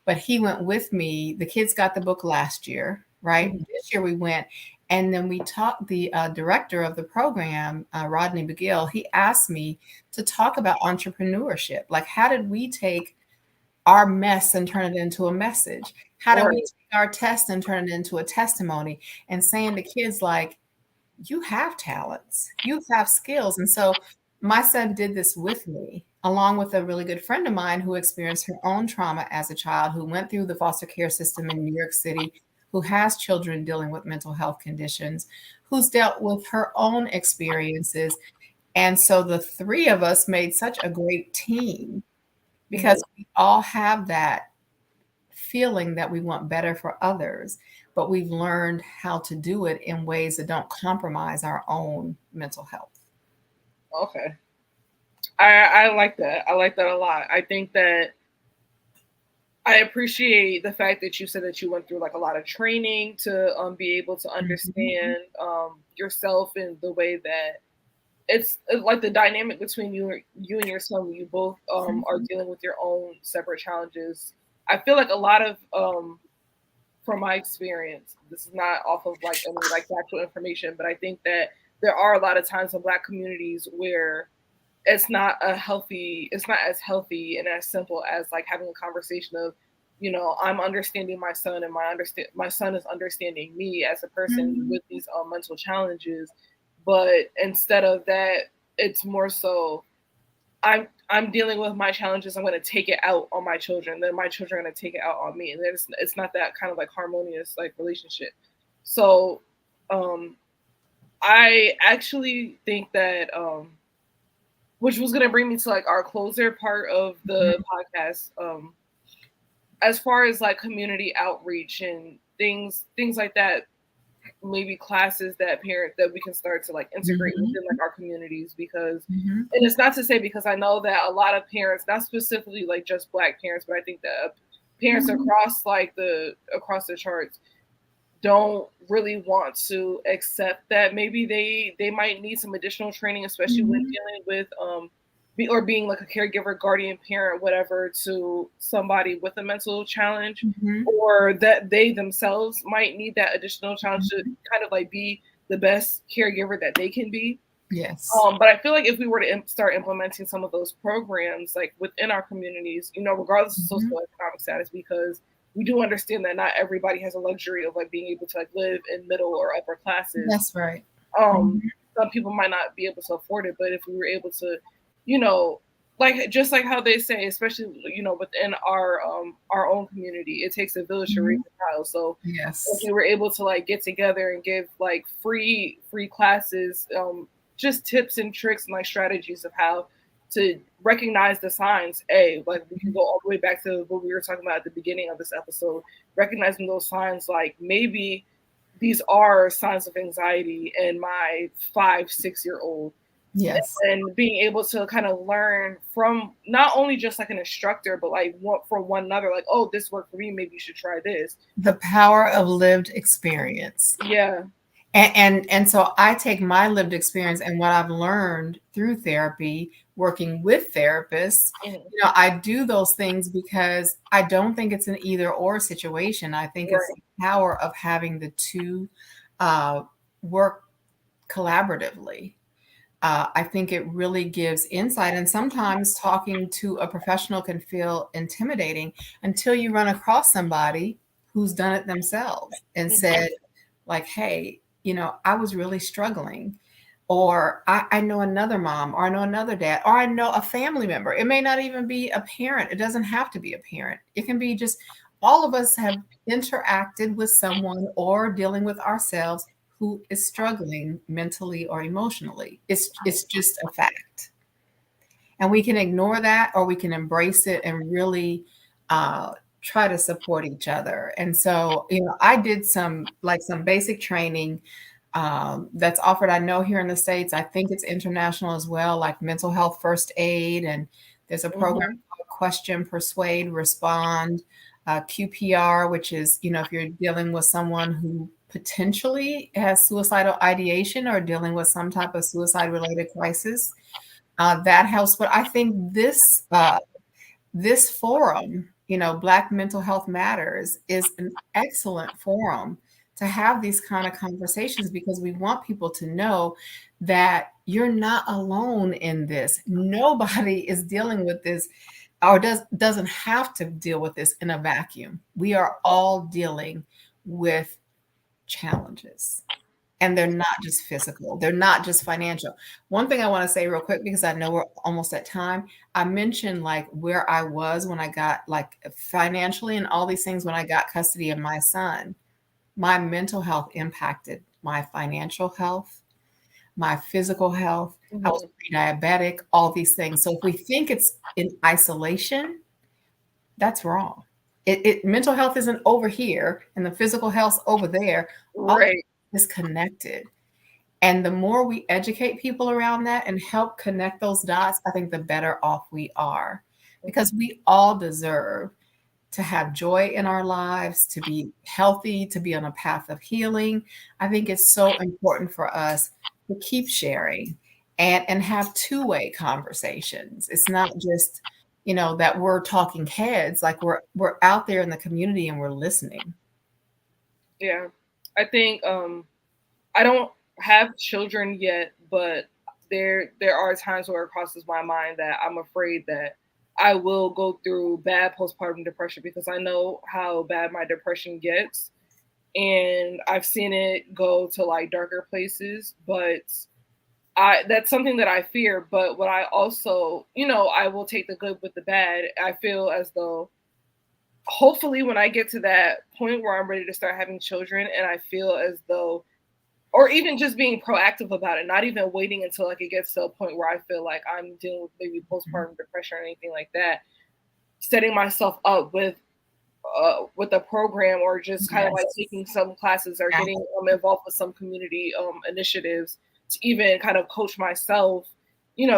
But he went with me. The kids got the book last year, right? Mhm. This year we went. And then we talked, the director of the program, Rodney McGill, he asked me to talk about entrepreneurship. Like, how did we take our mess and turn it into a message? How do we Right. take our test and turn it into a testimony? And saying to kids, like, you have talents, you have skills. And so my son did this with me, along with a really good friend of mine who experienced her own trauma as a child, who went through the foster care system in New York City, who has children dealing with mental health conditions, who's dealt with her own experiences. And so the three of us made such a great team because Mhm. we all have that feeling that we want better for others, but we've learned how to do it in ways that don't compromise our own mental health. Okay. I like that. I like that a lot. I think that I appreciate the fact that you said that you went through like a lot of training to be able to Mhm. understand yourself in the way that it's like the dynamic between you and your son. You both are Mhm. dealing with your own separate challenges. I feel like a lot of from my experience, this is not off of like any like factual information, but I think that there are a lot of times in Black communities where it's not as healthy and as simple as like having a conversation of, I'm understanding my son and my son is understanding me as a person Mhm. with these mental challenges. But instead of that, it's more so I'm dealing with my challenges. I'm going to take it out on my children. Then my children are going to take it out on me, and then it's not that kind of like harmonious like relationship. So, um, I actually think that which was going to bring me to like our closer part of the Mhm. podcast. As far as like community outreach and things like that, maybe classes that we can start to like integrate Mhm. within like our communities, because Mhm. and it's not to say, because I know that a lot of parents, not specifically like just Black parents, but I think that parents Mhm. across the charts don't really want to accept that maybe they might need some additional training, especially when Mhm. dealing with or being like a caregiver, guardian, parent, whatever, to somebody with a mental challenge, Mhm. or that they themselves might need that additional challenge to Mhm. kind of like be the best caregiver that they can be. Yes. But I feel like if we were to start implementing some of those programs, like within our communities, regardless of Mhm. socioeconomic status, because we do understand that not everybody has a luxury of like being able to like live in middle or upper classes. That's right. Um, Mhm. some people might not be able to afford it, but if we were able to, you know, like just like how they say, especially within our own community, it takes a village to raise Mhm. a child. So if Yes. we were able to like get together and give like free classes, just tips and tricks and like strategies of how to recognize the signs. Like we can Mhm. go all the way back to what we were talking about at the beginning of this episode, recognizing those signs, like maybe these are signs of anxiety in my 5, 6 year old, Yes. and being able to kind of learn from not only just like an instructor, but like from one another, like, oh, this worked for me, maybe you should try this. The power of lived experience. Yeah. And so I take my lived experience and what I've learned through therapy, working with therapists. Mhm. I do those things because I don't think it's an either or situation. I think it's Right. the power of having the two uh, work collaboratively. I think it really gives insight. And sometimes talking to a professional can feel intimidating until you run across somebody who's done it themselves and Mhm. said, like, hey, I was really struggling. Or I know another mom, or I know another dad, or I know a family member. It may not even be a parent. It doesn't have to be a parent. It can be just all of us have interacted with someone or dealing with ourselves who is struggling mentally or emotionally. It's just a fact. And we can ignore that, or we can embrace it and really try to support each other. And so, I did some basic training that's offered, I know, here in the States. I think it's international as well, like mental health first aid. And there's a program Mm-hmm. called Question, Persuade, Respond, QPR, which is, if you're dealing with someone who potentially has suicidal ideation or dealing with some type of suicide related crisis, that helps. But I think this forum, Black Mental Health Matters, is an excellent forum to have these kind of conversations, because we want people to know that you're not alone in this. Nobody is dealing with this, or doesn't have to deal with this in a vacuum. We are all dealing with challenges. And they're not just physical, they're not just financial. One thing I want to say real quick, because I know we're almost at time. I mentioned like where I was when I got like financially and all these things when I got custody of my son. My mental health impacted my financial health, my physical health. I was Mm-hmm. pre-diabetic, all these things. So if we think it's in isolation, that's wrong. Mental health isn't over here and the physical health's over there. All Right. is connected. And the more we educate people around that and help connect those dots, I think the better off we are, because we all deserve to have joy in our lives, to be healthy, to be on a path of healing. I think it's so important for us to keep sharing and have two-way conversations. It's not just, that we're talking heads, like we're out there in the community and we're listening. Yeah. I think I don't have children yet, but there are times where it crosses my mind that I'm afraid that I will go through bad postpartum depression, because I know how bad my depression gets, and I've seen it go to like darker places. But I that's something that I fear. But what I also, I will take the good with the bad. I feel as though hopefully when I get to that point where I'm ready to start having children, and I feel as though, or even just being proactive about it, not even waiting until like it gets to a point where I feel like I'm dealing with maybe postpartum depression or anything like that, setting myself up with a program, or just kind of like Yes. taking some classes, or getting involved with some community initiatives to even kind of coach myself,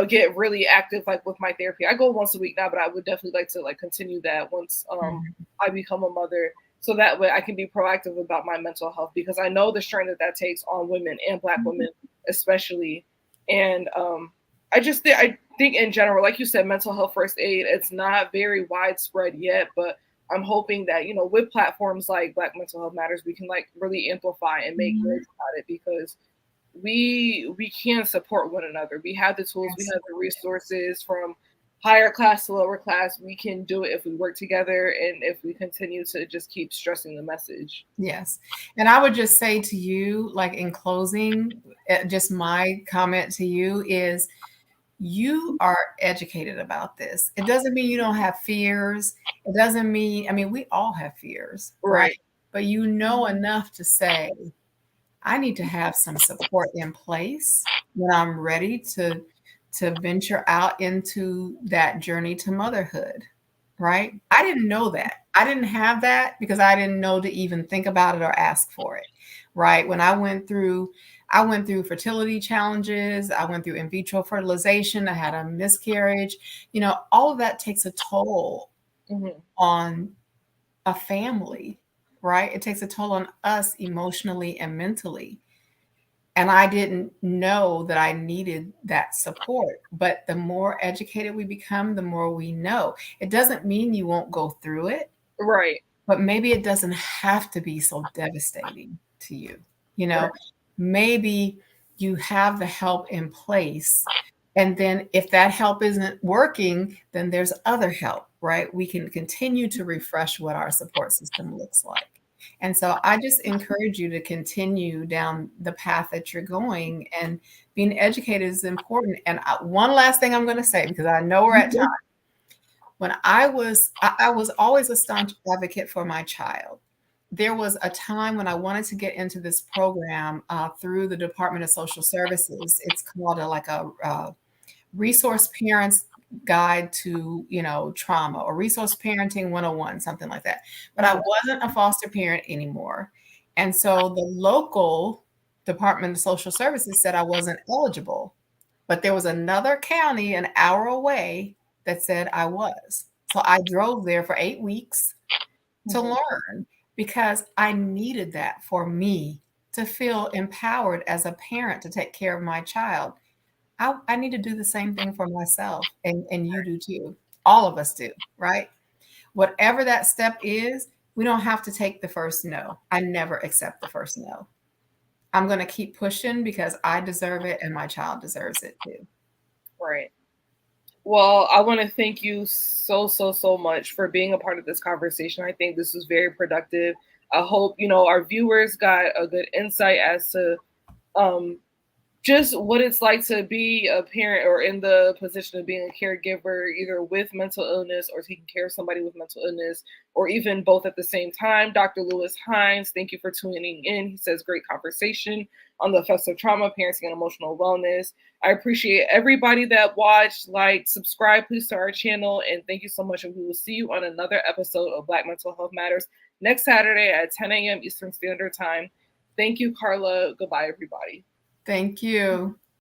get really active like with my therapy. I go once a week now, but I would definitely like to like continue that once Mhm. I become a mother, so that way I can be proactive about my mental health, because I know the strain that takes on women, and Black women especially. And I think in general, like you said, mental health first aid, it's not very widespread yet, but I'm hoping that, with platforms like Black Mental Health Matters, we can like really amplify and make Mhm. noise about it, because we can support one another. We have the tools, we Yes. have the resources, from higher class to lower class. We can do it if we work together, and if we continue to just keep stressing the message. Yes. And I would just say to you, like in closing, just my comment to you is you are educated about this. It doesn't mean you don't have fears. It doesn't mean, I mean, we all have fears, right? Right. But you know enough to say, I need to have some support in place when I'm ready to venture out into that journey to motherhood, right? I didn't know that. I didn't have that because I didn't know to even think about it or ask for it, right? When I went through fertility challenges, I went through in vitro fertilization, I had a miscarriage. All of that takes a toll Hmm. on a family, right? It takes a toll on us emotionally and mentally. And I didn't know that I needed that support. But the more educated we become, the more we know. It doesn't mean you won't go through it, Right. but maybe it doesn't have to be so devastating to you. You Right. know, maybe you have the help in place. And then if that help isn't working, then there's other help, right? We can continue to refresh what our support system looks like. And so I just encourage you to continue down the path that you're going, and being educated is important. And one last thing I'm going to say, because I know we're at time. When I was always a staunch advocate for my child. There was a time when I wanted to get into this program through the Department of Social Services. It's called a resource parents guide to, trauma, or resource parenting 101, something like that. But I wasn't a foster parent anymore. And so the local Department of Social Services said I wasn't eligible. But there was another county an hour away that said I was. So I drove there for 8 weeks to learn, because I needed that for me to feel empowered as a parent to take care of my child. I need to do the same thing for myself, and you do too. All of us do, right? Whatever that step is, we don't have to take the first no. I never accept the first no. I'm going to keep pushing because I deserve it and my child deserves it too. Right. Well, I want to thank you so much for being a part of this conversation. I think this was very productive. I hope, our viewers got a good insight as to just what it's like to be a parent or in the position of being a caregiver, either with mental illness or taking care of somebody with mental illness, or even both at the same time. Dr. Lewis Hines, thank you for tuning in. He says, great conversation on the effects of trauma, parenting, and emotional wellness. I appreciate everybody that watched, liked, subscribe, please, to our channel. And thank you so much. And we will see you on another episode of Black Mental Health Matters next Saturday at 10 a.m. Eastern Standard Time. Thank you, Carla. Goodbye, everybody. Thank you.